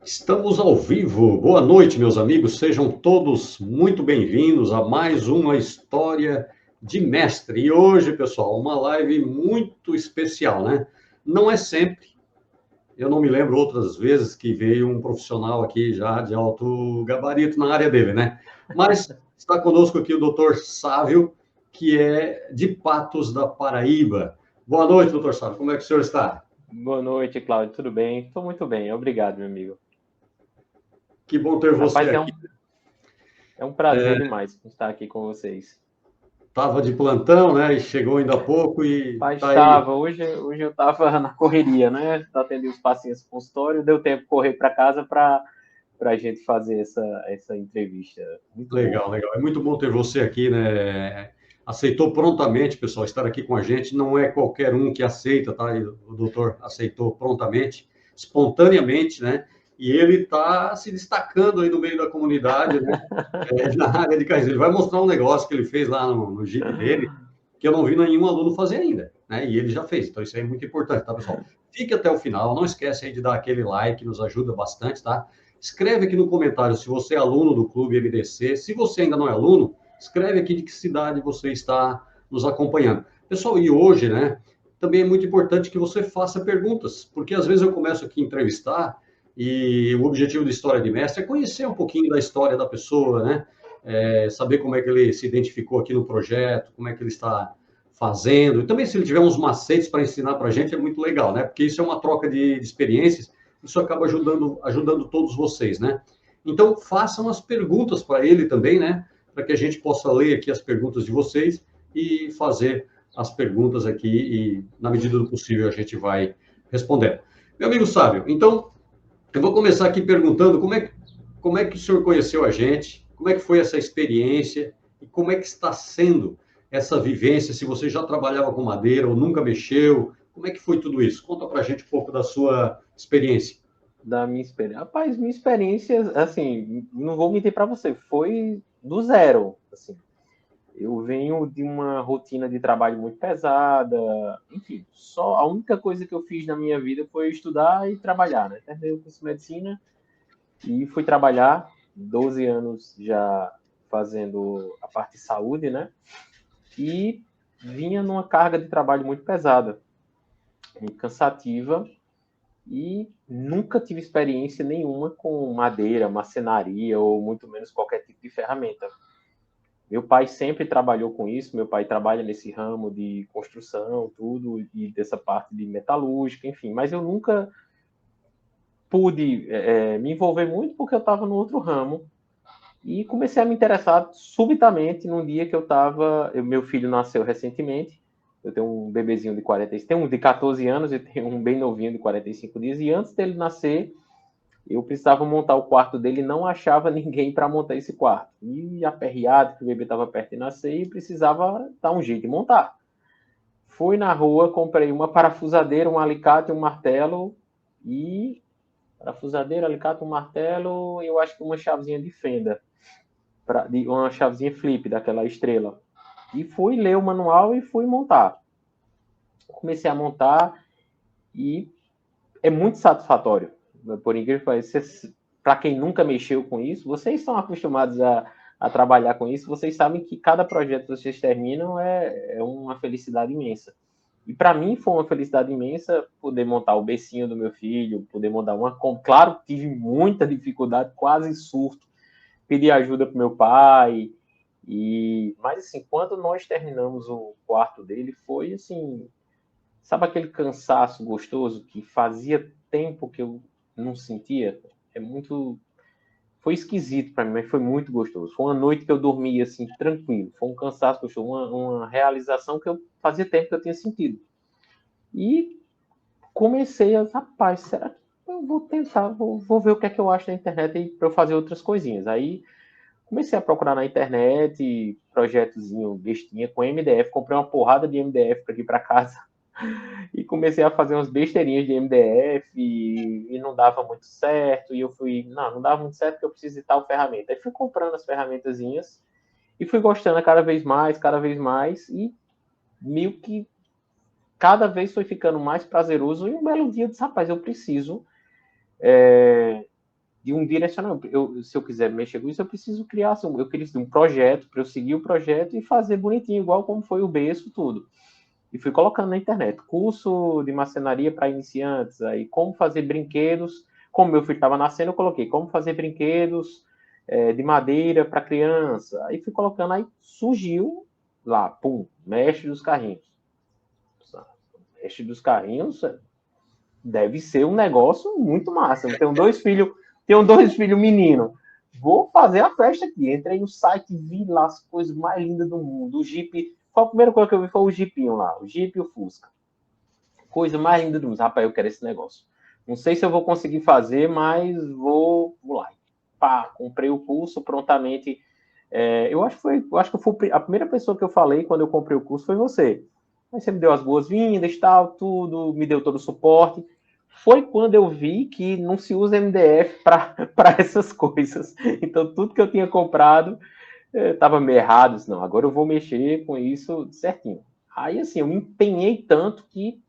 Estamos ao vivo. Boa noite, meus amigos. Sejam todos muito bem-vindos a mais uma história de mestre. E hoje, pessoal, uma live muito especial, né? Não é sempre. Eu não me lembro outras vezes que veio um profissional aqui já de alto gabarito na área dele, né? Mas está conosco aqui o doutor Sávio, que é de Patos da Paraíba. Boa noite, doutor Sávio. Como é que o senhor está? Boa noite, Cláudio. Tudo bem? Estou muito bem. Obrigado, meu amigo. Que bom ter você Rapaz, é aqui. um, é um prazer demais estar aqui com vocês. Estava de plantão, né? E chegou ainda há pouco e Rapaz, está aí. estava. Hoje eu estava na correria, né? Atendi os pacientes no consultório, deu tempo de correr para casa para a gente fazer essa entrevista. Muito bom. Legal, legal. É muito bom ter você aqui, né? Aceitou prontamente, pessoal, estar aqui com a gente. Não é qualquer um que aceita, tá? E o doutor aceitou prontamente, espontaneamente, né? E ele está se destacando aí no meio da comunidade, né? Na área de carros. Ele vai mostrar um negócio que ele fez lá no Jeep dele, que eu não vi nenhum aluno fazer ainda, né? E ele já fez. Então, isso aí é muito importante, tá, pessoal? Fique até o final. Não esquece aí de dar aquele like, nos ajuda bastante, tá? Escreve aqui no comentário se você é aluno do Clube MDC. Se você ainda não é aluno, escreve aqui de que cidade você está nos acompanhando. Pessoal, e hoje, né? Também é muito importante que você faça perguntas, porque às vezes eu começo aqui a entrevistar e o objetivo da História de Mestre é conhecer um pouquinho da história da pessoa, né? Saber como é que ele se identificou aqui no projeto, como é que ele está fazendo. E também, se ele tiver uns macetes para ensinar para a gente, é muito legal, né? Porque isso é uma troca de experiências, isso acaba ajudando todos vocês, né? Então, façam as perguntas para ele também, né? Para que a gente possa ler aqui as perguntas de vocês e fazer as perguntas aqui e, na medida do possível, a gente vai respondendo. Meu amigo Sábio, então, eu vou começar aqui perguntando como é que o senhor conheceu a gente, como é que foi essa experiência e como é que está sendo essa vivência, se você já trabalhava com madeira ou nunca mexeu, como é que foi tudo isso? Conta para a gente um pouco da sua experiência. Da minha experiência. Rapaz, minha experiência, assim, não vou mentir para você, foi do zero, assim. Eu venho de uma rotina de trabalho muito pesada, enfim, só a única coisa que eu fiz na minha vida foi estudar e trabalhar, né? Terminei o curso de medicina e fui trabalhar, 12 anos já fazendo a parte de saúde, né? E vinha numa carga de trabalho muito pesada, muito cansativa, e nunca tive experiência nenhuma com madeira, marcenaria ou muito menos qualquer tipo de ferramenta. Meu pai sempre trabalhou com isso, meu pai trabalha nesse ramo de construção, tudo, e dessa parte de metalúrgica, enfim, mas eu nunca pude me envolver muito porque eu estava no outro ramo e comecei a me interessar subitamente num dia que eu estava. Meu filho nasceu recentemente, eu tenho um bebezinho de 40, tem um de 14 anos e tenho um bem novinho de 45 dias, e antes dele nascer, eu precisava montar o quarto dele e não achava ninguém para montar esse quarto. E aperreado, que o bebê estava perto de nascer e precisava dar um jeito de montar. Fui na rua, comprei uma parafusadeira, um alicate, um martelo e parafusadeira, alicate, um martelo e eu acho que uma chavezinha de fenda, uma chavezinha flip daquela estrela. E fui ler o manual e fui montar. Comecei a montar e é muito satisfatório. Por incrível que pareça, para quem nunca mexeu com isso, vocês estão acostumados a trabalhar com isso, vocês sabem que cada projeto que vocês terminam é uma felicidade imensa. E para mim foi uma felicidade imensa poder montar o becinho do meu filho, poder montar uma. Claro, tive muita dificuldade, quase surto, pedi ajuda para meu pai. Mas assim, quando nós terminamos o quarto dele, foi assim, sabe aquele cansaço gostoso que fazia tempo que eu não sentia? É muito. Foi esquisito para mim, mas foi muito gostoso. Foi uma noite que eu dormi assim, tranquilo. Foi um cansaço gostoso, uma realização que eu fazia tempo que eu tinha sentido. E comecei a, rapaz, será que eu vou tentar, vou ver o que é que eu acho na internet para eu fazer outras coisinhas. Aí comecei a procurar na internet projetozinho bestinha com MDF, comprei uma porrada de MDF para aqui para casa e comecei a fazer umas besteirinhas de MDF e não dava muito certo. E eu fui, não dava muito certo porque eu preciso de tal ferramenta. Aí fui comprando as ferramentazinhas e fui gostando cada vez mais. E meio que cada vez foi ficando mais prazeroso. E um belo dia eu disse, rapaz, eu preciso de um direcionamento. Se eu quiser mexer com isso, eu preciso criar, assim, eu queria um projeto, para eu seguir o projeto e fazer bonitinho, igual como foi o berço, tudo. E fui colocando na internet, curso de marcenaria para iniciantes, aí como fazer brinquedos, como meu filho estava nascendo, eu coloquei como fazer brinquedos de madeira para criança, aí fui colocando, aí surgiu lá, pum, mestre dos carrinhos. Mestre dos carrinhos deve ser um negócio muito massa. Eu tenho dois filhos meninos. Vou fazer a festa aqui. Entrei no site, vi lá as coisas mais lindas do mundo. O Jeep. Qual a primeira coisa que eu vi foi o Jeepinho lá, o Jeep e o Fusca. Coisa mais linda do mundo. Rapaz, eu quero esse negócio. Não sei se eu vou conseguir fazer, mas vou lá. Pá, comprei o curso prontamente. Eu acho que foi a primeira pessoa que eu falei quando eu comprei o curso foi você. Aí você me deu as boas-vindas, tal, tudo, me deu todo o suporte. Foi quando eu vi que não se usa MDF para essas coisas. Então, tudo que eu tinha comprado estava meio errado. Não, agora eu vou mexer com isso certinho. Aí, assim, eu me empenhei tanto que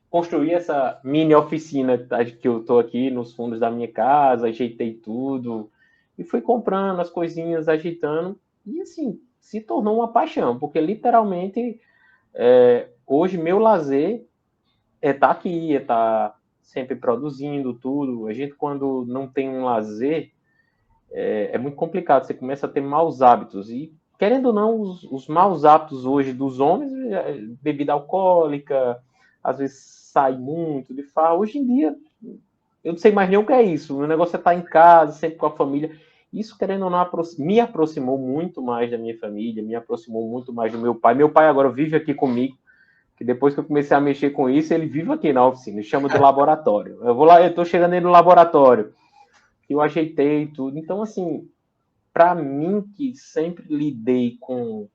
construí essa mini oficina que eu estou aqui nos fundos da minha casa, ajeitei tudo e fui comprando as coisinhas, ajeitando. E, assim, se tornou uma paixão, porque literalmente hoje meu lazer é estar aqui, é estar sempre produzindo tudo. A gente, quando não tem um lazer, é muito complicado. Você começa a ter maus hábitos. E, querendo ou não, os maus hábitos hoje dos homens, bebida alcoólica, às vezes sai muito de farra. Hoje em dia, eu não sei mais nem o que é isso. O negócio é estar em casa, sempre com a família. Isso, querendo ou não, me aproximou muito mais da minha família, me aproximou muito mais do meu pai. Meu pai agora vive aqui comigo, que depois que eu comecei a mexer com isso, ele vive aqui na oficina, chama de laboratório. Eu vou lá, eu tô chegando aí no laboratório, eu ajeitei tudo. Então, assim, para mim, que sempre lidei com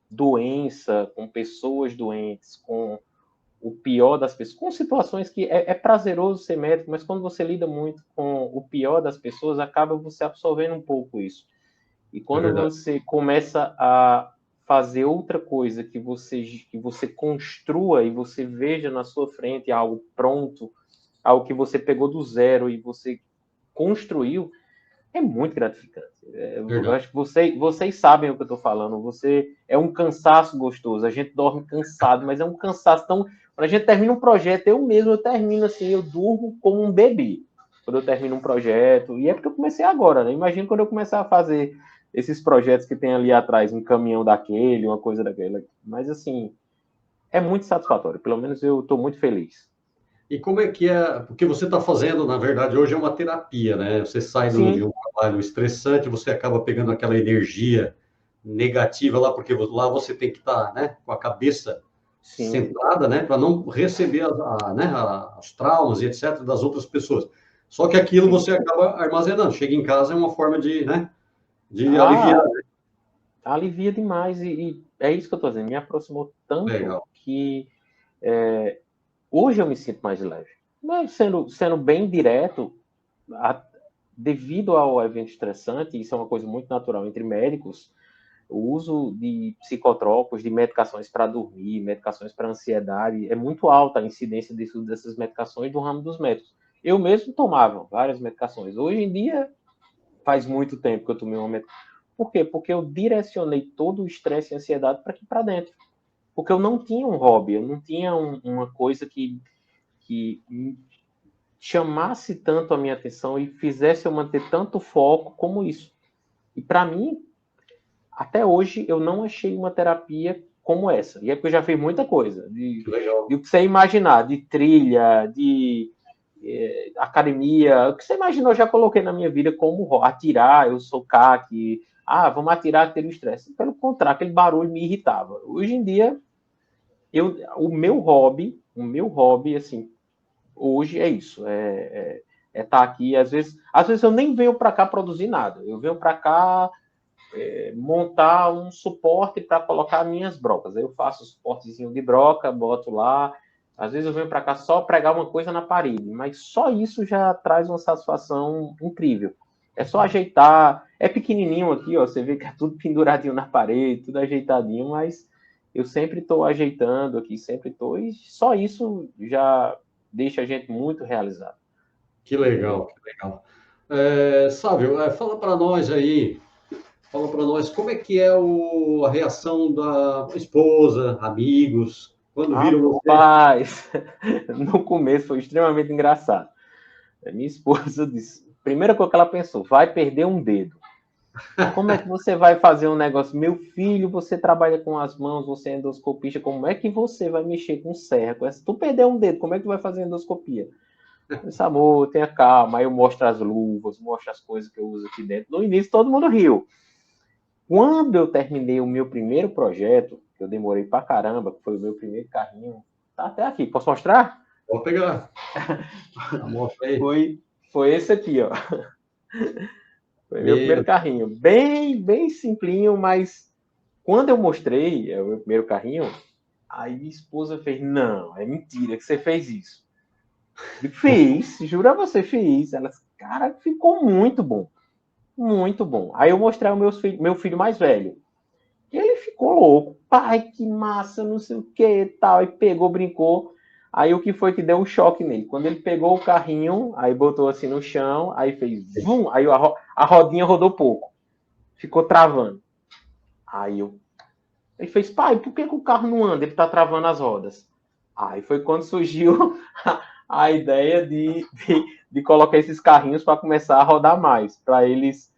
doença, com pessoas doentes, com o pior das pessoas, com situações que é prazeroso ser médico, mas quando você lida muito com o pior das pessoas, acaba você absorvendo um pouco isso. E É quando verdade. você começa a fazer outra coisa que você construa e você veja na sua frente algo pronto, algo que você pegou do zero e você construiu, é muito gratificante. Eu Verdade. acho que vocês sabem o que eu estou falando. Você é um cansaço gostoso. A gente dorme cansado, mas é um cansaço tão. Quando a gente termina um projeto, eu termino assim, eu durmo como um bebê. Quando eu termino um projeto, e é porque eu comecei agora, né? Imagina quando eu começar a fazer esses projetos que tem ali atrás, um caminhão daquele, uma coisa daquela. Mas assim, é muito satisfatório. Pelo menos eu estou muito feliz. E como é que é? Porque você está fazendo, na verdade, hoje é uma terapia, né? Você sai de Sim, um trabalho estressante, você acaba pegando aquela energia negativa lá, porque lá você tem que estar, né, com a cabeça sim. centrada, né, para não receber né, os traumas e etc. das outras pessoas. Só que aquilo Sim. você acaba armazenando. Chega em casa é uma forma de, né, de aliviar. Ah, alivia demais e é isso que eu estou dizendo. Me aproximou tanto Legal. que hoje eu me sinto mais leve. Mas sendo bem direto, a, devido ao evento estressante, isso é uma coisa muito natural entre médicos, o uso de psicotrópicos, de medicações para dormir, medicações para ansiedade, é muito alta a incidência dessas medicações do ramo dos médicos. Eu mesmo tomava várias medicações. Hoje em dia, faz muito tempo que eu tomei uma medicação. Por quê? Porque eu direcionei todo o estresse e ansiedade para aqui para dentro. Porque eu não tinha um hobby, eu não tinha uma coisa que chamasse tanto a minha atenção e fizesse eu manter tanto foco como isso. E para mim, até hoje, eu não achei uma terapia como essa. E é porque eu já fiz muita coisa. Que legal. De o que você imaginar, de trilha, de academia, o que você imaginou, eu já coloquei na minha vida como atirar, eu sou CAC, vamos atirar, ter o estresse. Pelo contrário, aquele barulho me irritava. Hoje em dia, o meu hobby, assim, hoje é isso, é estar aqui, às vezes eu nem venho para cá produzir nada, eu venho para cá montar um suporte para colocar minhas brocas. Eu faço o suportezinho de broca, boto lá. Às vezes eu venho para cá só pregar uma coisa na parede, mas só isso já traz uma satisfação incrível. É só ajeitar, é pequenininho aqui, ó, você vê que é tudo penduradinho na parede, tudo ajeitadinho, mas eu sempre estou ajeitando aqui, sempre estou, e só isso já deixa a gente muito realizado. Que legal, que legal. Sávio, fala para nós aí, fala para nós como é que é a reação da esposa, amigos, quando viram você. Rapaz, no começo foi extremamente engraçado. A minha esposa disse, primeira coisa que ela pensou, vai perder um dedo. Como é que você vai fazer um negócio? Meu filho, você trabalha com as mãos, você é endoscopista, como é que você vai mexer com serra? Se tu perder um dedo, como é que tu vai fazer endoscopia? Eu disse, amor, tenha calma. Aí eu mostro as luvas, mostro as coisas que eu uso aqui dentro. No início todo mundo riu. Quando eu terminei o meu primeiro projeto, que eu demorei pra caramba, que foi o meu primeiro carrinho, tá até aqui, posso mostrar? Pode pegar, mostra aí. Foi esse aqui, ó. Foi meu primeiro Meu, carrinho. Bem simplinho, mas quando eu mostrei o meu primeiro carrinho, aí minha esposa fez, não, é mentira que você fez isso. Eu fiz, jura você, fiz. Ela, cara, ficou muito bom. Muito bom. Aí eu mostrei ao meu filho mais velho. E ele ficou louco. Pai, que massa, não sei o que tal. E pegou, brincou. Aí o que foi que deu um choque nele? Quando ele pegou o carrinho, aí botou assim no chão, aí fez vum, aí a rodinha rodou pouco. Ficou travando. Aí ele fez, pai, por que o carro não anda? Ele tá travando as rodas. Aí foi quando surgiu a ideia de colocar esses carrinhos para começar a rodar mais, para eles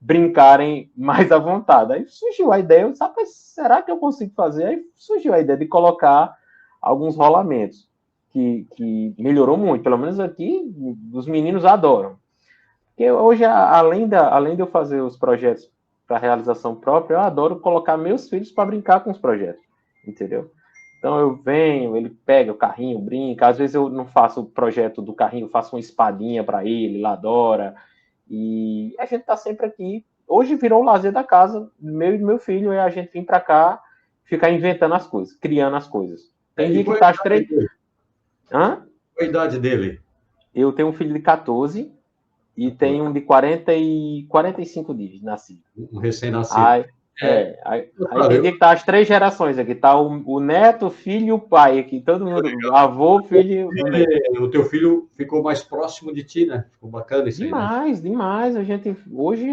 brincarem mais à vontade. Aí surgiu a ideia, eu disse, será que eu consigo fazer? Aí surgiu a ideia de colocar alguns rolamentos, que melhorou muito, pelo menos aqui os meninos adoram. Porque hoje, além de eu fazer os projetos para realização própria, eu adoro colocar meus filhos para brincar com os projetos, entendeu? Então eu venho, ele pega o carrinho, brinca. Às vezes eu não faço o projeto do carrinho, faço uma espadinha para ele adora. E a gente está sempre aqui. Hoje virou o lazer da casa, meu e do meu filho, é a gente vir para cá, ficar inventando as coisas, criando as coisas. Tem E dia que qual é tá às 3. Hã? a idade dele? Eu tenho um filho de 14 e tenho um de 45 dias nascido. Um recém-nascido. Aí, É, aí sabe, tem dia que tá as 3 gerações aqui. Tá o neto, o filho e o pai aqui. Todo mundo, avô, filho e o neto. o teu filho ficou mais próximo de ti, né? Ficou bacana isso aí, né? Demais, demais. A gente hoje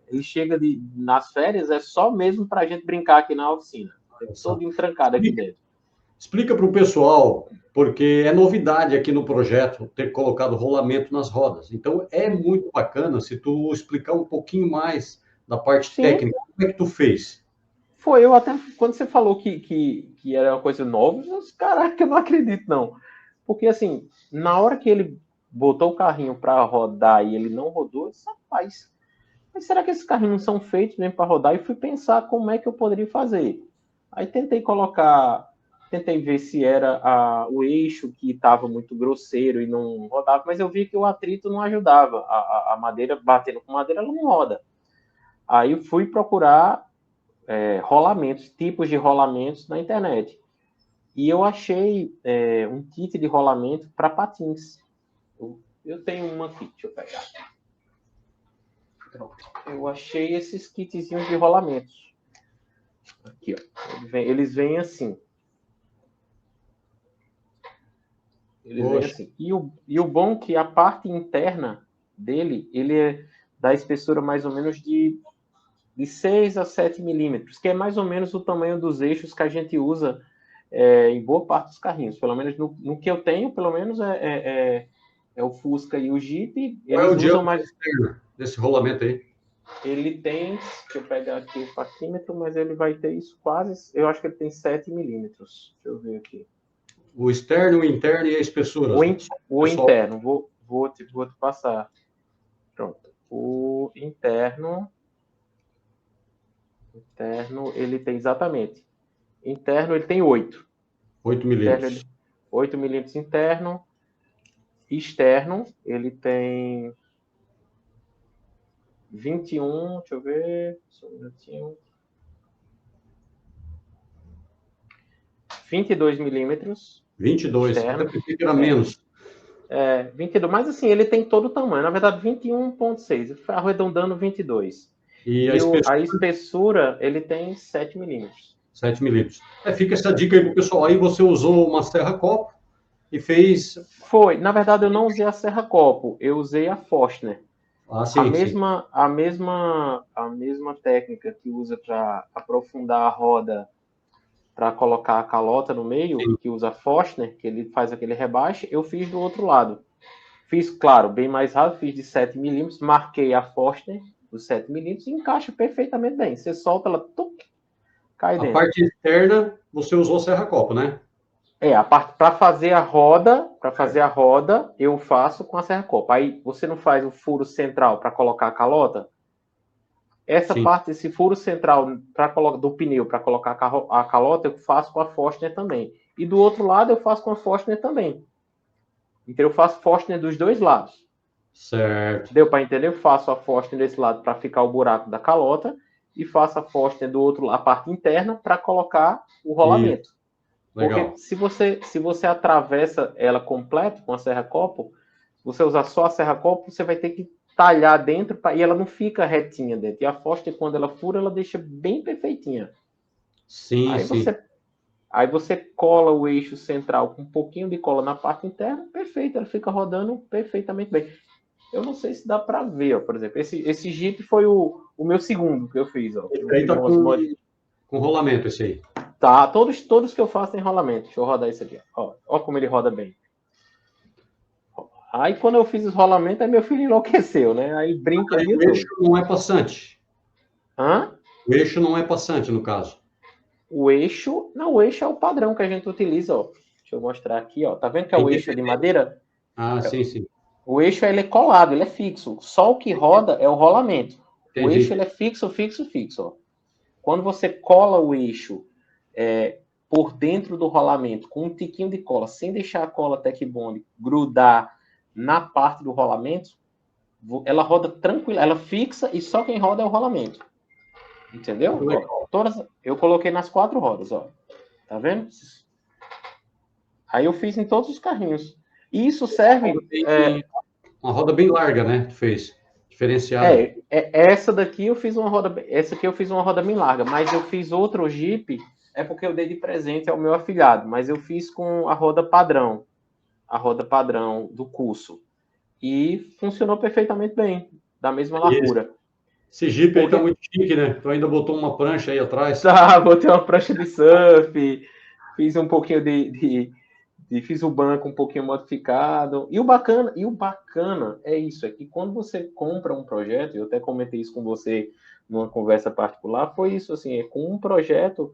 ele chega nas férias é só mesmo para a gente brincar aqui na oficina. Só. Todo trancado aqui dentro. Explica para o pessoal, porque é novidade aqui no projeto ter colocado rolamento nas rodas. Então, é muito bacana se tu explicar um pouquinho mais da parte Sim, técnica. Como é que tu fez? foi. Eu até quando você falou que era uma coisa nova, eu disse, caraca, eu não acredito não. Porque assim, na hora que ele botou o carrinho para rodar e ele não rodou, eu disse, rapaz, mas será que esses carrinhos não são feitos mesmo para rodar? E fui pensar como é que eu poderia fazer. Aí tentei ver se era o eixo que estava muito grosseiro e não rodava, mas eu vi que o atrito não ajudava. A madeira, batendo com madeira, ela não roda. Aí eu fui procurar rolamentos, tipos de rolamentos na internet. E eu achei um kit de rolamento para patins. Eu tenho uma aqui, deixa eu pegar. Pronto. Eu achei esses kitzinhos de rolamentos. Aqui, ó. Eles vêm assim. Eles vêm Poxa, assim. E o bom é que a parte interna dele, ele é da espessura mais ou menos de 6 a 7 milímetros, que é mais ou menos o tamanho dos eixos que a gente usa em boa parte dos carrinhos. Pelo menos no que eu tenho, pelo menos é o Fusca e o Jeep, qual é eles o usam diâmetro mais. externo desse rolamento aí? Ele tem, deixa eu pegar aqui o parquímetro, mas ele vai ter isso quase, eu acho que ele tem 7 milímetros. Deixa eu ver aqui. O externo, o interno e a espessura. O Pessoal, interno, vou te passar. Pronto. O interno, ele tem exatamente. Interno, ele tem 8. 8 Interno, milímetros. ele, 8 milímetros interno. Externo, ele tem 21, deixa eu ver, só um minutinho. 22 milímetros 22. Até externo. pensei que era menos. 22, mas assim, ele tem todo o tamanho. Na verdade, 21,6. Arredondando 22. E a E a espessura, espessura, ele tem 7 milímetros. 7 milímetros. Fica essa dica aí pro pessoal. Aí você usou uma serra-copo, e fez... Foi. Na verdade, eu não usei a Serra Copo, eu usei a Forstner. Ah, A sim, sim. mesma, a mesma técnica que usa para aprofundar a roda, para colocar a calota no meio, Sim. que usa a Forstner, que ele faz aquele rebaixe, eu fiz do outro lado. Fiz, claro, bem mais rápido, fiz de 7 milímetros, marquei a Forstner dos 7 milímetros e encaixa perfeitamente bem. Você solta ela, tuc, cai A dentro. parte externa, você usou serra-copo, né? É, a parte para fazer a roda, eu faço com a serra copa. Aí você não faz o furo central para colocar a calota? Essa Sim. parte, esse furo central do pneu para colocar a calota, eu faço com a Forstner também. E do outro lado, eu faço com a Forstner também. Então, eu faço Forstner dos dois lados. Certo. Deu para entender? Eu faço a Forstner desse lado para ficar o buraco da calota e faço a Forstner do outro lado, a parte interna, para colocar o Isso, rolamento. Porque legal. se você atravessa ela completa com a serra-copo, você usar só a serra-copo, você vai ter que talhar dentro e ela não fica retinha dentro. E a Foster, quando ela fura, ela deixa bem perfeitinha. Sim, Aí sim. você, aí você cola o eixo central com um pouquinho de cola na parte interna, perfeito, ela fica rodando perfeitamente bem. Eu não sei se dá para ver, ó, por exemplo, esse Jeep foi o meu segundo que eu fiz. Ó. Esse Eu aí fiz tá umas com rolamento, esse aí. Tá, todos que eu faço tem rolamento. Deixa eu rodar isso aqui. Ó como ele roda bem. Aí quando eu fiz os rolamentos, aí meu filho enlouqueceu, né? Aí brinca o Aí dia o eixo todo. não é passante. Hã? O eixo não é passante, no caso. O eixo. Não, o eixo é o padrão que a gente utiliza, ó. Deixa eu mostrar aqui, ó. Tá vendo que é É o eixo de independente. madeira? Ah, sim, sim. O eixo ele é colado, ele é fixo. Só o que roda é o rolamento. O eixo Entendi. ele é fixo, fixo, fixo, ó. Quando você cola o eixo por dentro do rolamento com um tiquinho de cola, sem deixar a cola Tech Bond grudar na parte do rolamento, ela roda tranquila, ela fixa e só quem roda é o rolamento. Entendeu? Ó, Legal. eu coloquei nas 4 rodas, ó. Tá vendo? Aí eu fiz em todos os carrinhos. E isso serve. Uma roda bem larga, né? Tu fez. Diferenciada. Essa daqui eu fiz uma roda. Essa aqui eu fiz uma roda bem larga, mas eu fiz outro Jeep, é porque eu dei de presente ao meu afilhado, mas eu fiz com a roda padrão do curso. E funcionou perfeitamente bem, da mesma Esse, largura. esse Jeep aí tá Porque muito chique, né? Tu ainda botou uma prancha aí atrás. tá, botei uma prancha de surf, fiz um pouquinho fiz o banco um pouquinho modificado. E o bacana é isso, é que quando você compra um projeto, eu até comentei isso com você numa conversa particular, foi isso assim, com um projeto,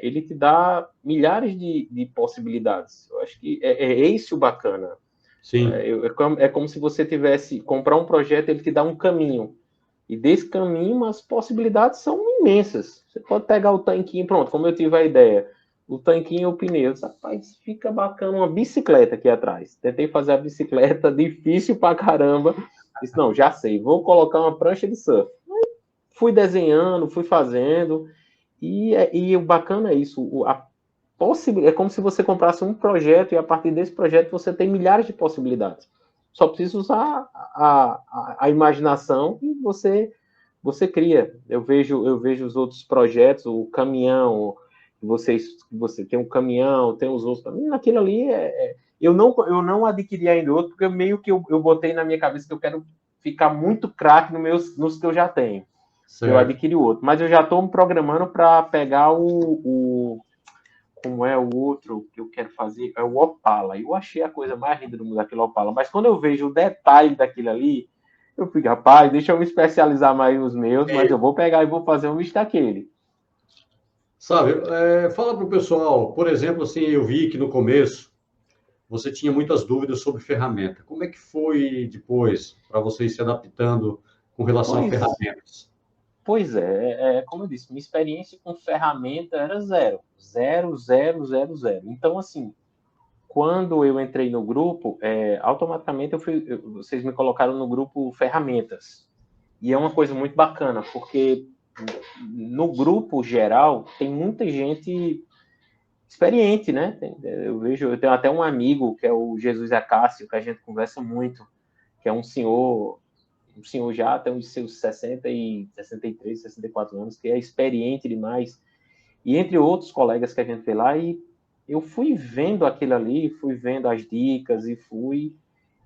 ele te dá milhares de possibilidades. Eu acho que é esse o bacana. Sim. É como se você tivesse comprar um projeto, ele te dá um caminho. E desse caminho, as possibilidades são imensas. Você pode pegar o tanquinho, pronto, como eu tive a ideia. O tanquinho e o pneu. Rapaz, fica bacana uma bicicleta aqui atrás. Tentei fazer a bicicleta, difícil pra caramba. Disse, não, já sei, vou colocar uma prancha de surf. Fui desenhando, fui fazendo. E o bacana é isso. É como se você comprasse um projeto e a partir desse projeto você tem milhares de possibilidades. Só precisa usar a imaginação e você cria. Eu vejo os outros projetos, o caminhão, você tem um caminhão, tem os outros. Naquilo ali eu não adquiri ainda outro, porque meio que eu botei na minha cabeça que eu quero ficar muito craque nos que eu já tenho. Eu Certo. adquiri o outro. Mas eu já estou me programando para pegar como é o outro que eu quero fazer, é o Opala. Eu achei a coisa mais linda do mundo, aquele Opala. Mas quando eu vejo o detalhe daquilo ali, eu fico, rapaz, deixa eu me especializar mais nos meus, mas eu vou pegar e vou fazer um bicho daquele. Sabe, fala para o pessoal, por exemplo, assim, eu vi que no começo você tinha muitas dúvidas sobre ferramenta. Como é que foi depois para você ir se adaptando com relação a Pois, ferramentas? pois é, como eu disse, minha experiência com ferramenta era zero. Zero, zero, zero, zero. Então, assim, quando eu entrei no grupo, automaticamente vocês me colocaram no grupo ferramentas. E é uma coisa muito bacana, porque no grupo geral tem muita gente experiente, né? Eu tenho até um amigo que é o Jesus Acácio, que a gente conversa muito, que é um senhor já tem uns seus 63, 64 anos, que é experiente demais. E entre outros colegas que a gente vê lá, e eu fui vendo aquilo ali, fui vendo as dicas e fui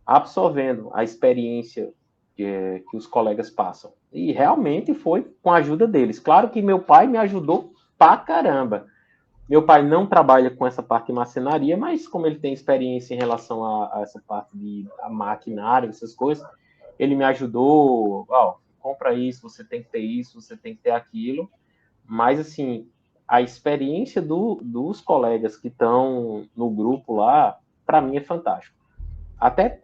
absorvendo a experiência que os colegas passam. E realmente foi com a ajuda deles. Claro que meu pai me ajudou pra caramba. Meu pai não trabalha com essa parte de marcenaria, mas como ele tem experiência em relação a essa parte de a maquinário, essas coisas, ele me ajudou. Ó, compra isso, você tem que ter isso, você tem que ter aquilo. Mas, assim, a experiência dos colegas que estão no grupo lá, para mim é fantástico. Até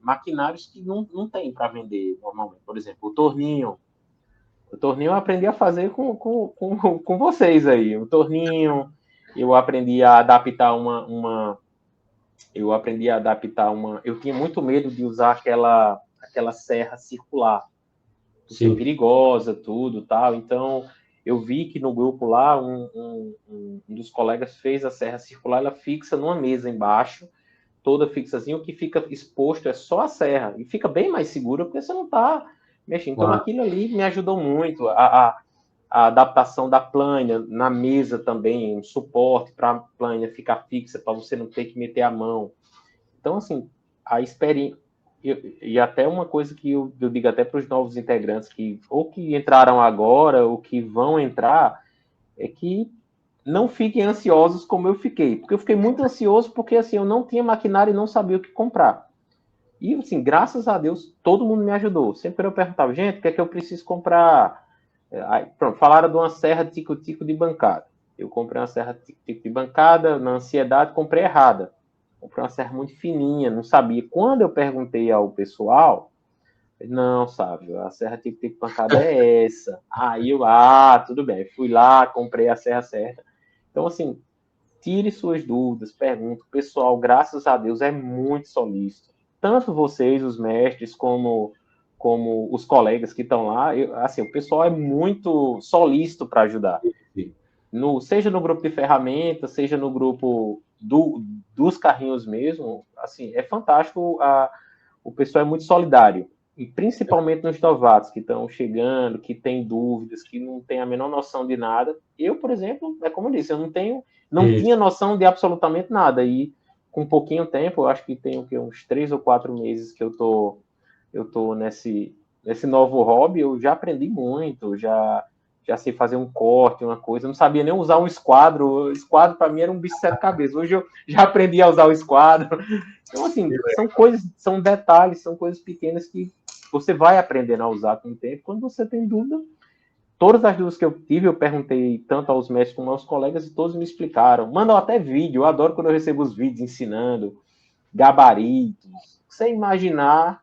maquinários que não tem para vender normalmente. Por exemplo, o torninho. O torninho eu aprendi a fazer com vocês aí. O torninho, eu aprendi a adaptar eu aprendi a adaptar uma. Eu tinha muito medo de usar aquela serra circular, porque é Sim, perigosa, tudo tal. Então, eu vi que no grupo lá, um dos colegas fez a serra circular, ela fixa numa mesa embaixo, toda fixazinha, o que fica exposto é só a serra, e fica bem mais seguro, porque você não está mexendo. Então, claro. aquilo ali me ajudou muito. A adaptação da plânia na mesa também, um suporte para a plânia ficar fixa, para você não ter que meter a mão. Então, assim, a experiência. E até uma coisa que eu digo até para os novos integrantes que ou que entraram agora ou que vão entrar é que não fiquem ansiosos como eu fiquei, porque eu fiquei muito ansioso porque assim eu não tinha maquinário e não sabia o que comprar. E assim, graças a Deus, todo mundo me ajudou. Sempre eu perguntava, gente, o que é que eu preciso comprar? Aí, pronto, falaram de uma serra tico-tico de bancada. Eu comprei uma serra tico-tico de bancada, na ansiedade comprei errada. Comprei uma serra muito fininha, não sabia. Quando eu perguntei ao pessoal, não, sabe, a serra tico-tico de bancada é essa. Aí eu, tudo bem. Fui lá, comprei a serra certa. Então, assim, tire suas dúvidas, pergunte. O pessoal, graças a Deus, é muito solícito. Tanto vocês, os mestres, como os colegas que estão lá. Assim, o pessoal é muito solícito para ajudar. Sim. Seja no grupo de ferramentas, seja no grupo dos carrinhos mesmo. Assim, é fantástico. O pessoal é muito solidário. E principalmente nos novatos que estão chegando, que têm dúvidas, que não têm a menor noção de nada. Eu, por exemplo, é como eu disse, eu não Isso. tinha noção de absolutamente nada. E com pouquinho tempo, eu acho que tem uns 3 ou 4 meses que eu tô nesse novo hobby, eu já aprendi muito, já sei fazer um corte, uma coisa. Eu não sabia nem usar um esquadro. O esquadro, para mim, era um bicho de sete cabeças. Hoje eu já aprendi a usar o esquadro. Então, assim, são coisas, são detalhes, são coisas pequenas que você vai aprendendo a usar com o tempo. Quando você tem dúvida, todas as dúvidas que eu tive, eu perguntei tanto aos mestres como aos colegas e todos me explicaram. Mandam até vídeo. Eu adoro quando eu recebo os vídeos ensinando gabaritos. Sem imaginar,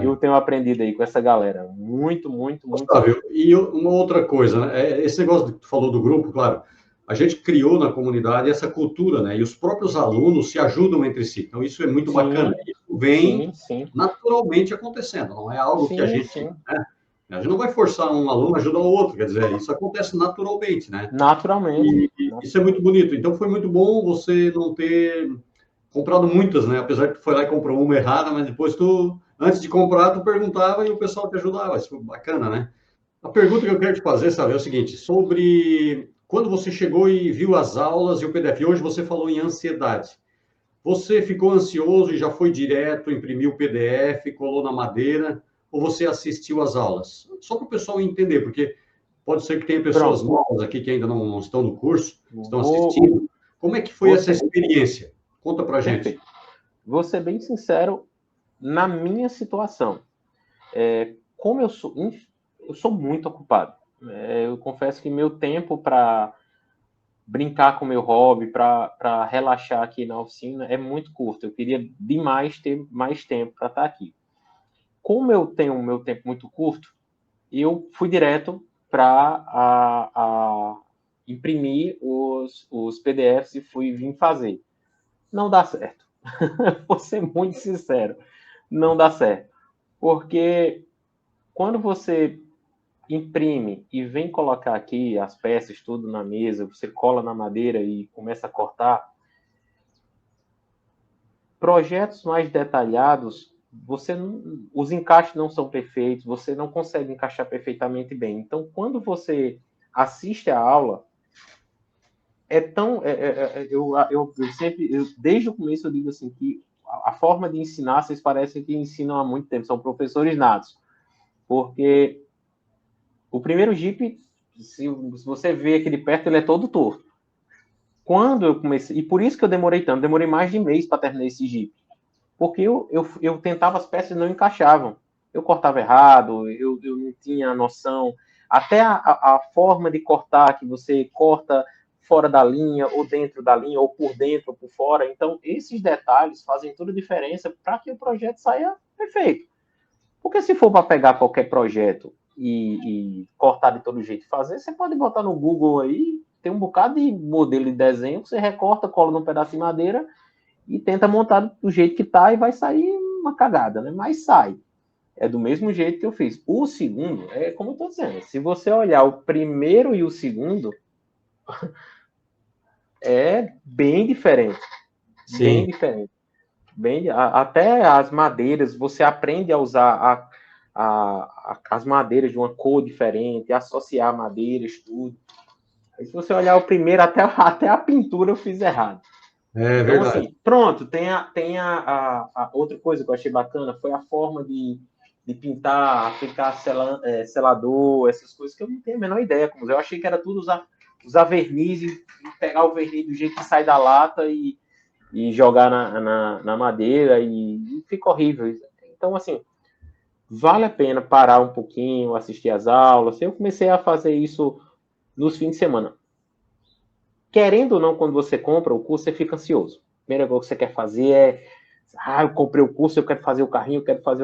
eu É. tenho aprendido aí com essa galera. Muito, muito, muito Gustavo, solista. e uma outra coisa, né? Esse negócio que tu falou do grupo, claro, a gente criou na comunidade essa cultura, né? E os próprios alunos se ajudam entre si. Então, isso é muito bacana. Sim, Isso vem sim, sim. naturalmente acontecendo, não é algo que a Sim, gente, sim. né? A gente não vai forçar um aluno a ajudar o outro, quer dizer, isso acontece naturalmente, né? Naturalmente. E isso é muito bonito. Então, foi muito bom você não ter comprado muitas, né? Apesar que tu foi lá e comprou uma errada, mas depois tu, antes de comprar, tu perguntava e o pessoal te ajudava. Isso foi bacana, né? A pergunta que eu quero te fazer, sabe, é o seguinte, sobre quando você chegou e viu as aulas e o PDF, e hoje você falou em ansiedade. Você ficou ansioso e já foi direto, imprimiu o PDF, colou na madeira, ou você assistiu às aulas? Só para o pessoal entender, porque pode ser que tenha pessoas Pronto. novas aqui que ainda não estão no curso, estão Vou, assistindo. Como é que foi vou essa ser experiência? Conta para gente. perfeito. Vou ser bem sincero na minha situação. Como eu sou muito ocupado. Eu confesso que meu tempo para brincar com meu hobby, para relaxar aqui na oficina é muito curto. Eu queria demais ter mais tempo para estar aqui. Como eu tenho o meu tempo muito curto, eu fui direto para imprimir os PDFs e fui vir fazer. Não dá certo. Vou ser muito sincero. Não dá certo. Porque quando você imprime e vem colocar aqui as peças tudo na mesa, você cola na madeira e começa a cortar, projetos mais detalhados, os encaixes não são perfeitos, você não consegue encaixar perfeitamente bem. Então, quando você assiste a aula, eu sempre, desde o começo eu digo assim, que a forma de ensinar, vocês parecem que ensinam há muito tempo, são professores natos, porque o primeiro Jeep, se você vê aqui de perto, ele é todo torto. Quando eu comecei, e por isso que eu demorei tanto, demorei mais de mês para terminar esse Jeep, porque eu tentava, as peças não encaixavam, eu cortava errado, eu não tinha noção, até a forma de cortar, que você corta fora da linha, ou dentro da linha, ou por dentro, ou por fora, então esses detalhes fazem toda a diferença para que o projeto saia perfeito. Porque se for para pegar qualquer projeto e cortar de todo jeito e fazer, você pode botar no Google aí, tem um bocado de modelo de desenho, você recorta, cola num pedaço de madeira e tenta montar do jeito que tá e vai sair uma cagada, né? Mas sai. É do mesmo jeito que eu fiz. O segundo, é como eu tô dizendo, se você olhar o primeiro e o segundo, é bem diferente. Bem Sim. diferente. Até as madeiras, você aprende a usar as madeiras de uma cor diferente, associar madeiras, tudo. Aí, se você olhar o primeiro, até a pintura eu fiz errado. É Então, verdade. assim, pronto, a outra coisa que eu achei bacana foi a forma de pintar, aplicar selador, essas coisas que eu não tenho a menor ideia como. Eu achei que era tudo usar verniz e pegar o verniz do jeito que sai da lata e jogar na madeira e fica horrível. Então, assim, vale a pena parar um pouquinho, assistir às aulas. Eu comecei a fazer isso nos fins de semana. Querendo ou não, quando você compra o curso, você fica ansioso. A primeira coisa que você quer fazer eu comprei o curso, eu quero fazer o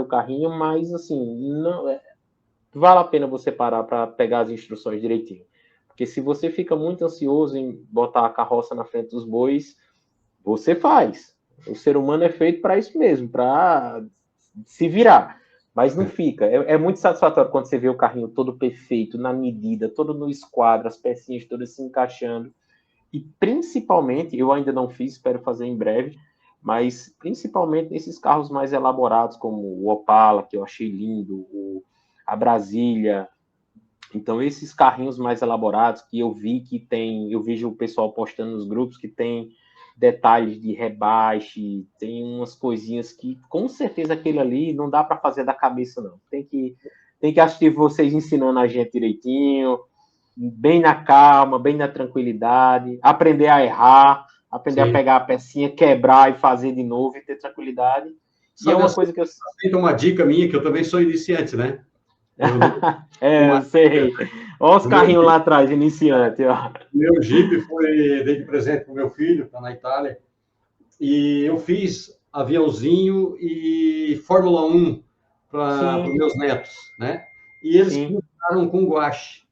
carrinho, mas assim, não vale a pena você parar para pegar as instruções direitinho. Porque se você fica muito ansioso em botar a carroça na frente dos bois, você faz. O ser humano é feito para isso mesmo, para se virar. Mas não fica. É muito satisfatório quando você vê o carrinho todo perfeito, na medida, todo no esquadro, as pecinhas todas se encaixando. E principalmente, eu ainda não fiz, espero fazer em breve, mas principalmente nesses carros mais elaborados, como o Opala, que eu achei lindo, a Brasília. Então, esses carrinhos mais elaborados que eu vi que tem, eu vejo o pessoal postando nos grupos que tem detalhes de rebaixe, tem umas coisinhas que com certeza aquele ali não dá para fazer da cabeça, não. Tem que assistir vocês ensinando a gente direitinho, bem na calma, bem na tranquilidade, aprender a errar, aprender a Sim. pegar a pecinha, quebrar e fazer de novo e ter tranquilidade. E é Sabe, uma coisa que eu. aceita uma dica minha, que eu também sou iniciante, né? Eu não Eu uma sei. Olha os o meu, carrinhos lá atrás, iniciante. Ó. meu Jeep dei de presente para o meu filho, está na Itália, e eu fiz aviãozinho e Fórmula 1 para os Sim, meus netos, né? E eles sim. pintaram com guache.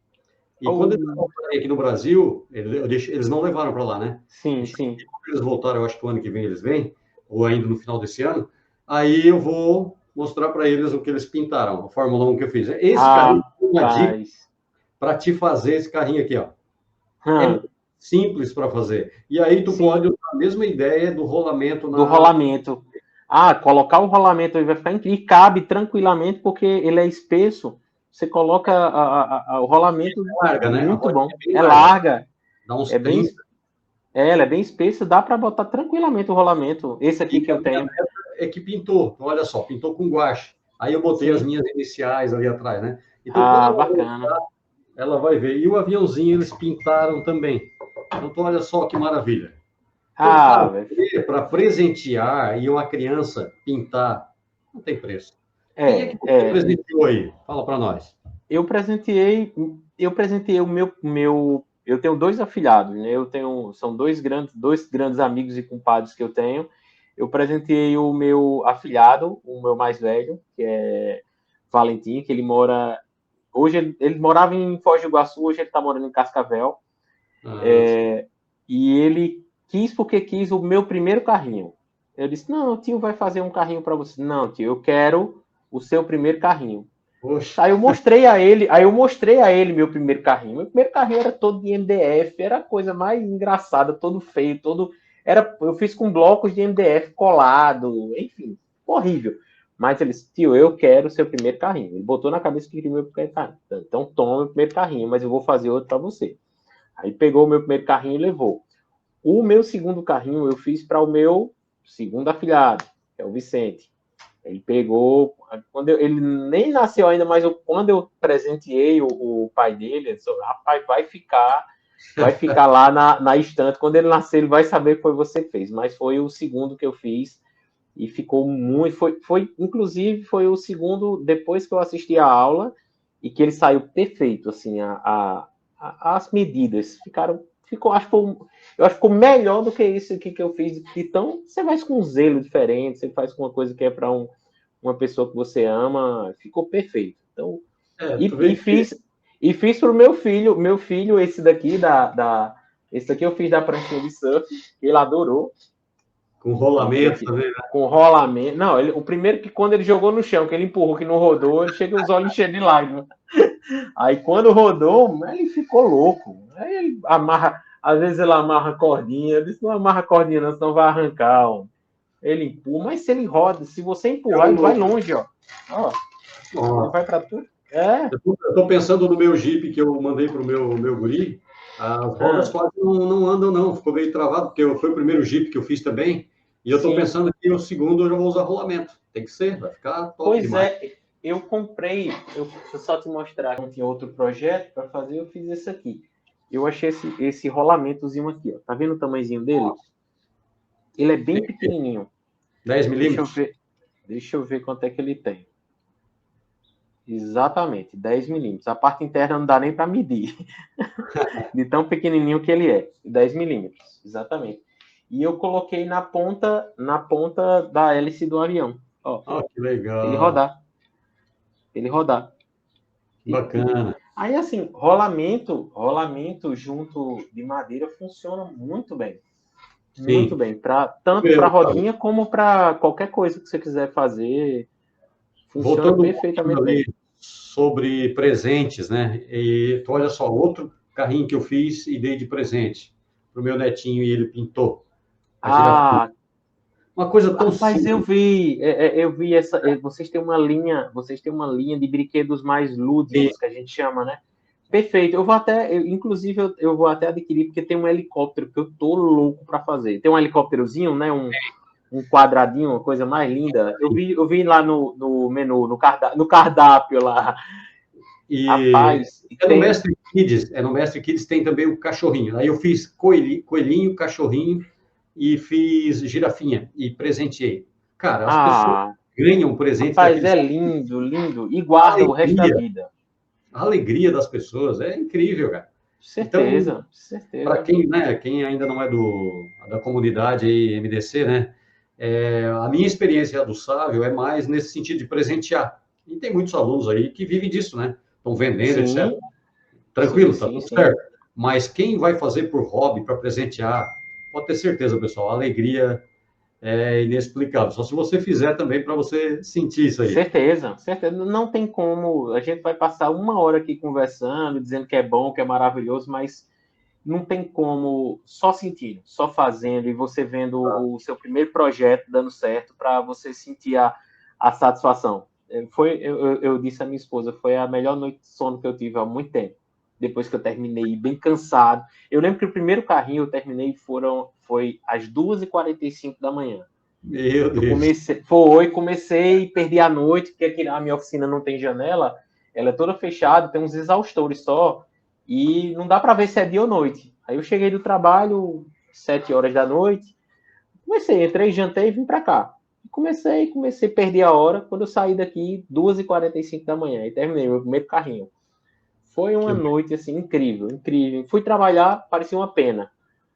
E quando eles Oh, voltarem aqui no Brasil, eles não levaram para lá, né? sim, sim. Quando eles voltarem, eu acho que o ano que vem eles vêm, ou ainda no final desse ano, aí eu vou mostrar para eles o que eles pintaram, a Fórmula 1 que eu fiz. Esse carrinho, uma dica Rapaz. para te fazer esse carrinho aqui, ó. É Hum, muito simples para fazer. E aí tu sim, pode usar a mesma ideia do rolamento do na rolamento. Ah, colocar o rolamento aí vai ficar incrível. E cabe tranquilamente, porque ele é espesso. Você coloca o rolamento larga, né? A muito rodinha bom. é bem É larga, larga, dá uns é bem, 30. ela é bem espessa, dá para botar tranquilamente o rolamento. Esse E aqui que a eu minha tenho. neta é que pintou. Então, olha só, pintou com guache. Aí eu botei as Sim. minhas iniciais ali atrás, né? Então, quando Ah, ela bacana. voltar, ela vai ver. E o aviãozinho eles pintaram também. Então, olha só que maravilha. Então, Ah, velho. para presentear e uma criança pintar, não tem preço. Quem é que É, você é. presenteou aí? Fala para nós. Eu presenteei, eu presenteei eu tenho dois afilhados, né? São dois grandes amigos e compadres que eu tenho. Eu presenteei o meu afilhado, o meu mais velho, que é Valentim, que ele mora, hoje ele morava em Foz do Iguaçu, hoje ele está morando em Cascavel, Ah, e ele quis porque quis o meu primeiro carrinho. Eu disse: "Não, o tio vai fazer um carrinho para você". "Não, tio, eu quero o seu primeiro carrinho". poxa, Aí eu mostrei a ele meu primeiro carrinho. Meu primeiro carrinho era todo de MDF, era a coisa mais engraçada, todo feio, eu fiz com blocos de MDF colado, enfim, horrível. Mas ele disse: "Tio, eu quero o seu primeiro carrinho". Ele botou na cabeça que queria o meu primeiro carrinho. Então toma o meu primeiro carrinho, mas eu vou fazer outro para você. Aí pegou o meu primeiro carrinho e levou. O meu segundo carrinho eu fiz para o meu segundo afilhado, que é o Vicente. Ele pegou, ele nem nasceu ainda, mas quando eu presenteei o pai dele, ele disse, rapaz, vai ficar lá na estante. Quando ele nascer, ele vai saber que foi você que fez. Mas foi o segundo que eu fiz e ficou muito. Inclusive, foi o segundo depois que eu assisti a aula e que ele saiu perfeito, assim, as medidas ficou, eu acho que ficou melhor do que isso aqui que eu fiz. Então, você faz com um zelo diferente, você faz com uma coisa que é para uma pessoa que você ama, ficou perfeito. Então, fiz para o meu filho, esse daqui, esse daqui eu fiz da pranchinha de surf, ele adorou. Com rolamento também, né? Com rolamento. Não, o primeiro que quando ele jogou no chão, que ele empurrou, que não rodou, ele chega os olhos cheios de lágrimas. Aí quando rodou, ele ficou louco. Aí ele amarra, às vezes ele amarra a cordinha, eu disse, não amarra a cordinha não, senão vai arrancar. Ó. Ele empurra, mas se ele roda, se você empurrar, ele vai longe, ó. Ele vai para tudo. Eu tô pensando no meu Jeep que eu mandei pro meu guri, as rodas quase não andam não, ficou meio travado, porque foi o primeiro Jeep que eu fiz também, e eu tô pensando que o segundo eu já vou usar rolamento, tem que ser, vai ficar top demais. Eu comprei, deixa eu só te mostrar, não tinha outro projeto para fazer, eu fiz esse aqui. Eu achei esse rolamentozinho aqui, ó. Tá vendo o tamanhozinho dele? Ele é bem pequenininho. 10 milímetros? Deixa eu ver quanto é que ele tem. Exatamente, 10 milímetros. A parte interna não dá nem para medir. De tão pequenininho que ele é. 10 milímetros, exatamente. E eu coloquei na ponta da hélice do avião. Ó, que legal. Ele rodar. Bacana. Aí, assim, rolamento junto de madeira funciona muito bem. Sim. Muito bem. Tanto para rodinha como para qualquer coisa que você quiser fazer. Funciona voltando perfeitamente bem. Sobre presentes, né? E olha só, outro carrinho que eu fiz e dei de presente para o meu netinho e ele pintou. Uma coisa tão simples. Eu vi essa. Vocês têm uma linha de brinquedos mais lúdicos, que a gente chama, né? Perfeito. Inclusive, eu vou até adquirir, porque tem um helicóptero que eu tô louco para fazer. Tem um helicópterozinho, né? Um quadradinho, uma coisa mais linda. Eu vi lá no menu, no cardápio lá. E rapaz, no Mestre Kids tem também o cachorrinho. Aí eu fiz coelhinho, cachorrinho e fiz girafinha e presenteei. Cara, as pessoas ganham presente. Rapaz, é lindo, lindo. E guarda o resto da vida. A alegria das pessoas é incrível, cara. Certeza, então, certeza. Para quem ainda não é da comunidade aí, MDC, né? A minha experiência do Sávio é mais nesse sentido de presentear. E tem muitos alunos aí que vivem disso, né? Estão vendendo, etc. Tranquilo, tá tudo certo. Mas quem vai fazer por hobby, para presentear, pode ter certeza, pessoal, a alegria é inexplicável. Só se você fizer também para você sentir isso aí. Certeza. Não tem como. A gente vai passar uma hora aqui conversando, dizendo que é bom, que é maravilhoso, mas não tem como só sentindo, só fazendo e você vendo o seu primeiro projeto dando certo para você sentir a satisfação. Eu disse à minha esposa, foi a melhor noite de sono que eu tive há muito tempo. Depois que eu terminei, bem cansado. Eu lembro que o primeiro carrinho eu terminei foi às 2h45 da manhã. Meu Deus. Comecei, perdi a noite, porque aqui a minha oficina não tem janela, ela é toda fechada, tem uns exaustores só, e não dá para ver se é dia ou noite. Aí eu cheguei do trabalho, 7 horas da noite, entrei, jantei e vim para cá. Comecei a perder a hora. Quando eu saí daqui, 2h45 da manhã, e terminei meu primeiro carrinho. Foi uma noite, assim, incrível. Fui trabalhar, parecia uma pena.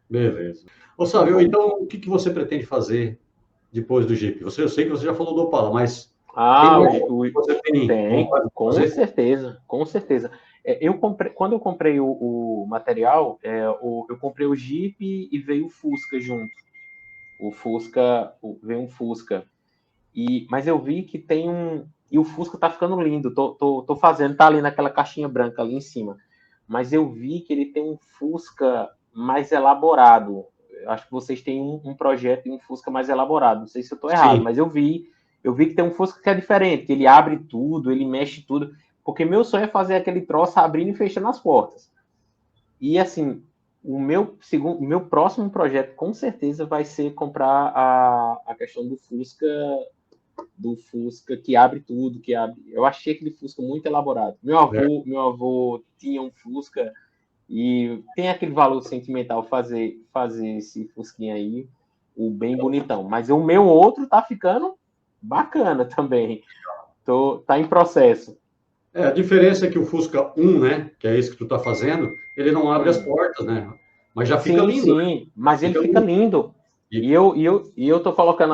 Beleza. Ô, Sávio, então, o que você pretende fazer depois do Jeep? Eu sei que você já falou do Opala, mas... você tem com certeza, com certeza. Quando eu comprei o material, eu comprei o Jeep e veio o Fusca junto. Veio um Fusca. Mas eu vi que tem um... E o Fusca tá ficando lindo. Tô fazendo, tá ali naquela caixinha branca ali em cima. Mas eu vi que ele tem um Fusca mais elaborado. Eu acho que vocês têm um projeto de um Fusca mais elaborado. Não sei se eu tô errado, mas eu vi que tem um Fusca que é diferente, que ele abre tudo, ele mexe tudo. Porque meu sonho é fazer aquele troço abrindo e fechando as portas. E assim, o meu próximo projeto com certeza vai ser comprar a questão do Fusca que abre tudo, que abre. Eu achei aquele Fusca muito elaborado. Meu avô tinha um Fusca e tem aquele valor sentimental fazer esse Fusquinha aí, o bem bonitão. Mas o meu outro tá ficando bacana também. Tá em processo. A diferença é que o Fusca 1, né, que é esse que tu tá fazendo, ele não abre as Hum. portas, né? Mas já fica Sim, lindo, né? sim, mas ele Fica fica lindo. lindo. E E eu tô colocando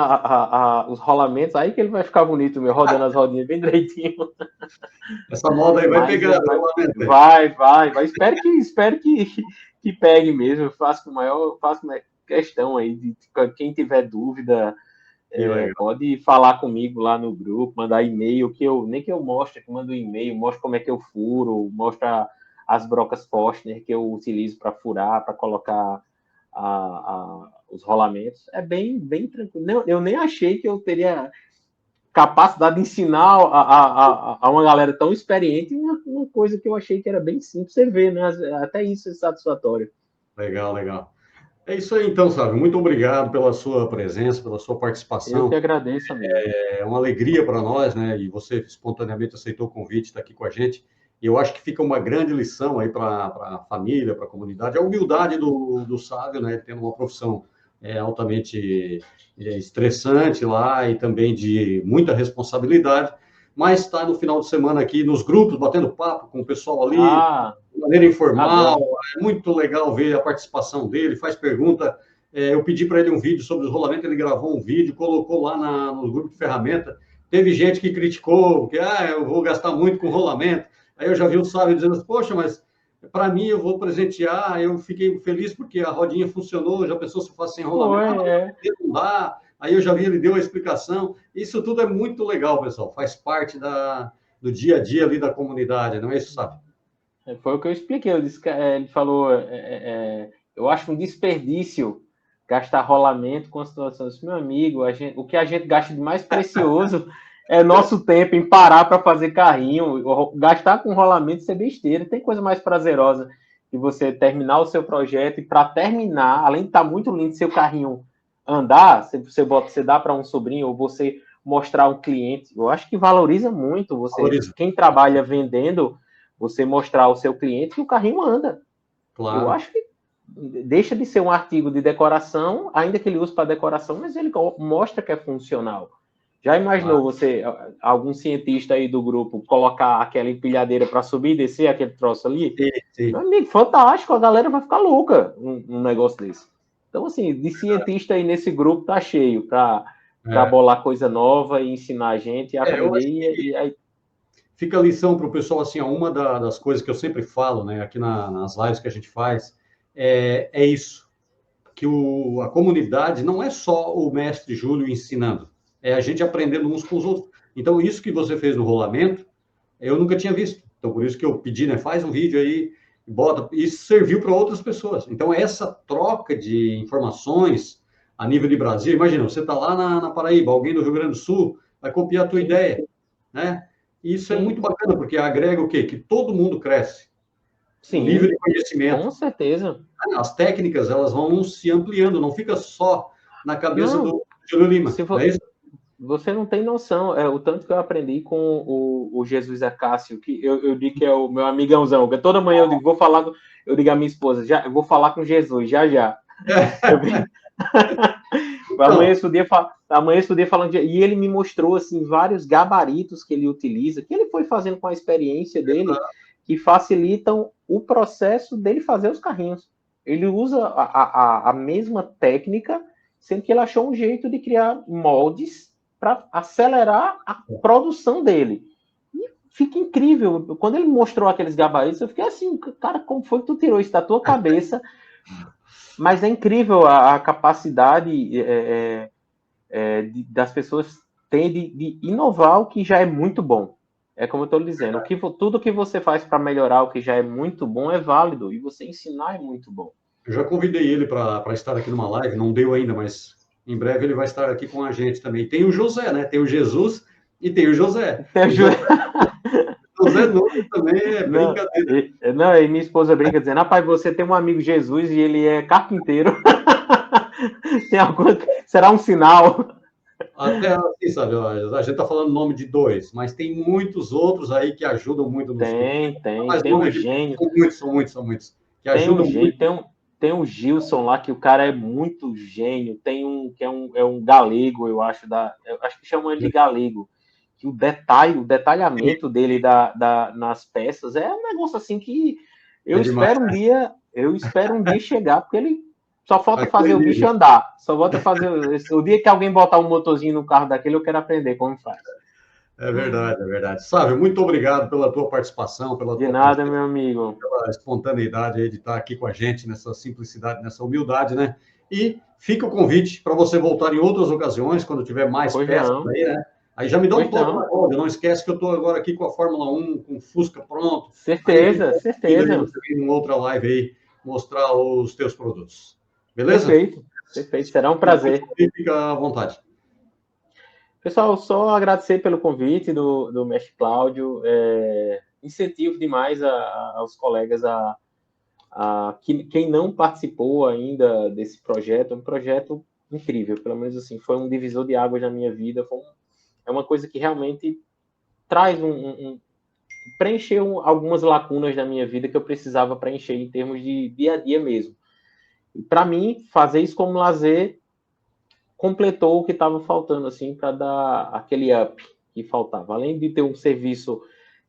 os rolamentos aí que ele vai ficar bonito, meu, rodando as rodinhas bem direitinho. essa moda aí vai Mas pegar, ele né, lamento aí. vai. Espero que pegue mesmo. Eu faço questão aí de quem tiver dúvida, Que legal. pode falar comigo lá no grupo, mandar e-mail, nem que eu mostre, que mando um e-mail, mostre como é que eu furo, mostra as brocas Forstner que eu utilizo para furar, para colocar os rolamentos. É bem tranquilo. Eu nem achei que eu teria capacidade de ensinar a uma galera tão experiente uma coisa que eu achei que era bem simples. Você vê, né? Até isso é satisfatório. Legal, legal. É isso aí, então, Sávio. Muito obrigado pela sua presença, pela sua Eu que participação. agradeço, amigo. É uma alegria para nós, né? E você espontaneamente aceitou o convite, está aqui com a gente. E eu acho que fica uma grande lição aí para a família, para a comunidade, a humildade do Sávio, né? Ele tendo uma profissão altamente estressante lá e também de muita responsabilidade, mas está no final de semana aqui nos grupos, batendo papo com o pessoal ali, Ah, de maneira tá informal. bom. É muito legal ver a participação dele, faz pergunta. Eu pedi para ele um vídeo sobre os rolamentos, ele gravou um vídeo, colocou lá no grupo de ferramenta. Teve gente que criticou, que eu vou gastar muito com rolamento. Aí eu já vi o Sábio dizendo assim, poxa, mas para mim eu vou presentear, eu fiquei feliz porque a rodinha funcionou, já pensou se eu faço sem rolamento? Foi, é. Não dá. Aí eu já vi, ele deu a explicação. Isso tudo é muito legal, pessoal, faz parte do dia a dia ali da comunidade, não é isso, Sábio? Foi o que eu expliquei. Eu disse que, ele falou, eu acho um desperdício gastar rolamento com situações. Meu amigo, o que a gente gasta de mais precioso é nosso tempo em parar para fazer carrinho. Gastar com rolamento isso é besteira. Tem coisa mais prazerosa que você terminar o seu projeto e para terminar, além de estar muito lindo seu carrinho andar, você dá para um sobrinho ou você mostrar um cliente. Eu acho que valoriza muito Valoriza. quem trabalha vendendo, você mostrar ao seu cliente que o carrinho anda. Eu Claro. acho que deixa de ser um artigo de decoração, ainda que ele use para decoração, mas ele mostra que é funcional. Já imaginou Claro. você, algum cientista aí do grupo, colocar aquela empilhadeira para subir e descer aquele troço ali? Sim, Meu sim. amigo, fantástico, a galera vai ficar louca um negócio desse. Então, assim, de cientista aí nesse grupo tá cheio para É. bolar coisa nova e ensinar a gente a Eu aprender. acho que E aí, fica a lição para o pessoal, assim, uma das coisas que eu sempre falo, né, aqui nas lives que a gente faz, é isso, que a comunidade não é só o mestre Júlio ensinando, é a gente aprendendo uns com os outros. Então, isso que você fez no rolamento, eu nunca tinha visto. Então, por isso que eu pedi, né, faz um vídeo aí, bota, isso serviu para outras pessoas. Então, essa troca de informações a nível de Brasil, imagina, você está lá na Paraíba, alguém do Rio Grande do Sul vai copiar a tua sim, ideia, né? E isso é sim, muito bacana, porque agrega o quê? Que todo mundo cresce. O nível sim, de conhecimento, com certeza. as técnicas, elas vão se ampliando, não fica só na cabeça Não, do Júlio Lima, se não é isso? você não tem noção, o tanto que eu aprendi com o Jesus Acácio, que eu digo que é o meu amigãozão, que toda manhã eu digo, eu digo à minha esposa, já, eu vou falar com Jesus, já, já. Eu, Então, amanhã estudei falando e ele me mostrou assim vários gabaritos que ele utiliza, que ele foi fazendo com a experiência dele, que facilitam o processo dele fazer os carrinhos. Ele usa a mesma técnica, sendo que ele achou um jeito de criar moldes para acelerar a produção dele. E fica incrível. Quando ele mostrou aqueles gabaritos, eu fiquei assim, cara, como foi que tu tirou isso da tua cabeça? Mas é incrível a capacidade das pessoas terem de inovar o que já é muito bom. É como eu estou dizendo, tudo que você faz para melhorar o que já é muito bom é válido, e você ensinar é muito bom. eu já convidei ele para estar aqui numa live, não deu ainda, mas em breve ele vai estar aqui com a gente também. Tem o José, né? Tem o Jesus e tem o José. O José José Nunes também é brincadeira. Não, e minha esposa brinca dizendo, rapaz, você tem um amigo Jesus e ele é carpinteiro. Tem alguma... Será um sinal? Até assim, sabe, ó, a gente está falando o nome de dois, mas tem muitos outros aí que ajudam muito nos grupos. Tem um gênio. São muitos. Que Tem um ajudam gênio, muito. tem um Gilson lá, que o cara é muito gênio. Tem um que é um galego, eu acho que chamam ele de galego. Que o detalhamento dele nas peças é um negócio assim que eu espero um dia chegar, porque ele só falta fazer o bicho andar. Só falta fazer. O dia que alguém botar um motorzinho no carro daquele, eu quero aprender como faz. É verdade, é verdade. Sávio, muito obrigado pela tua participação, pela De tua nada, presença, meu amigo. pela espontaneidade aí de estar aqui com a gente, nessa simplicidade, nessa humildade, né? E fica o convite para você voltar em outras ocasiões, quando tiver mais peças aí, né? Aí já me dá um toque na corda, não esquece que eu estou agora aqui com a Fórmula 1, com o Fusca pronto. Certeza. Aí você vem numa outra live aí mostrar os teus produtos. Beleza? Perfeito. Será um prazer. Fica à vontade. Pessoal, só agradecer pelo convite do Mestre Cláudio. Incentivo demais aos colegas quem não participou ainda desse projeto. É um projeto incrível, pelo menos assim, foi um divisor de águas na minha vida. É uma coisa que realmente traz preencheu algumas lacunas na minha vida que eu precisava preencher em termos de dia a dia mesmo. E para mim, fazer isso como lazer completou o que estava faltando, assim, para dar aquele up que faltava. Além de ter um serviço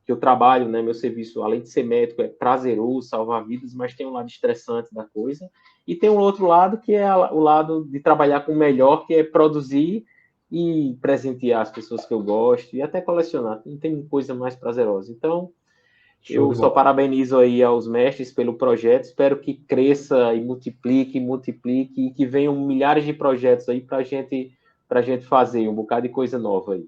que eu trabalho, né, meu serviço, além de ser médico, é prazeroso, salvar vidas, mas tem um lado estressante da coisa. E tem um outro lado, que é o lado de trabalhar com o melhor, que é produzir e presentear as pessoas que eu gosto, e até colecionar. Não tem coisa mais prazerosa. Então, eu só parabenizo aí aos mestres pelo projeto, espero que cresça e multiplique, e que venham milhares de projetos aí para a gente fazer um bocado de coisa nova aí.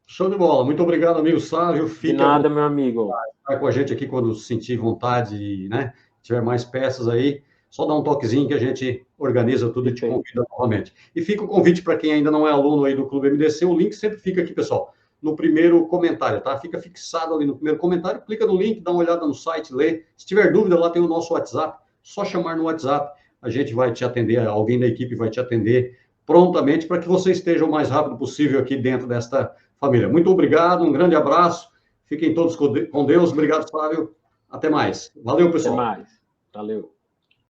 Show de bola. Muito obrigado, amigo Sávio. De nada, meu amigo. Fica com a gente aqui quando sentir vontade, né? Tiver mais peças aí, só dá um toquezinho que a gente organiza tudo e te convida novamente. E fica o convite para quem ainda não é aluno aí do Clube MDC, o link sempre fica aqui, pessoal, no primeiro comentário, tá? Fica fixado ali no primeiro comentário, clica no link, dá uma olhada no site, lê. Se tiver dúvida, lá tem o nosso WhatsApp, só chamar no WhatsApp, a gente vai te atender, alguém da equipe vai te atender prontamente para que você esteja o mais rápido possível aqui dentro desta família. Muito obrigado, um grande abraço, fiquem todos com Deus, obrigado, Flávio, até mais. Valeu, pessoal. Até mais, valeu.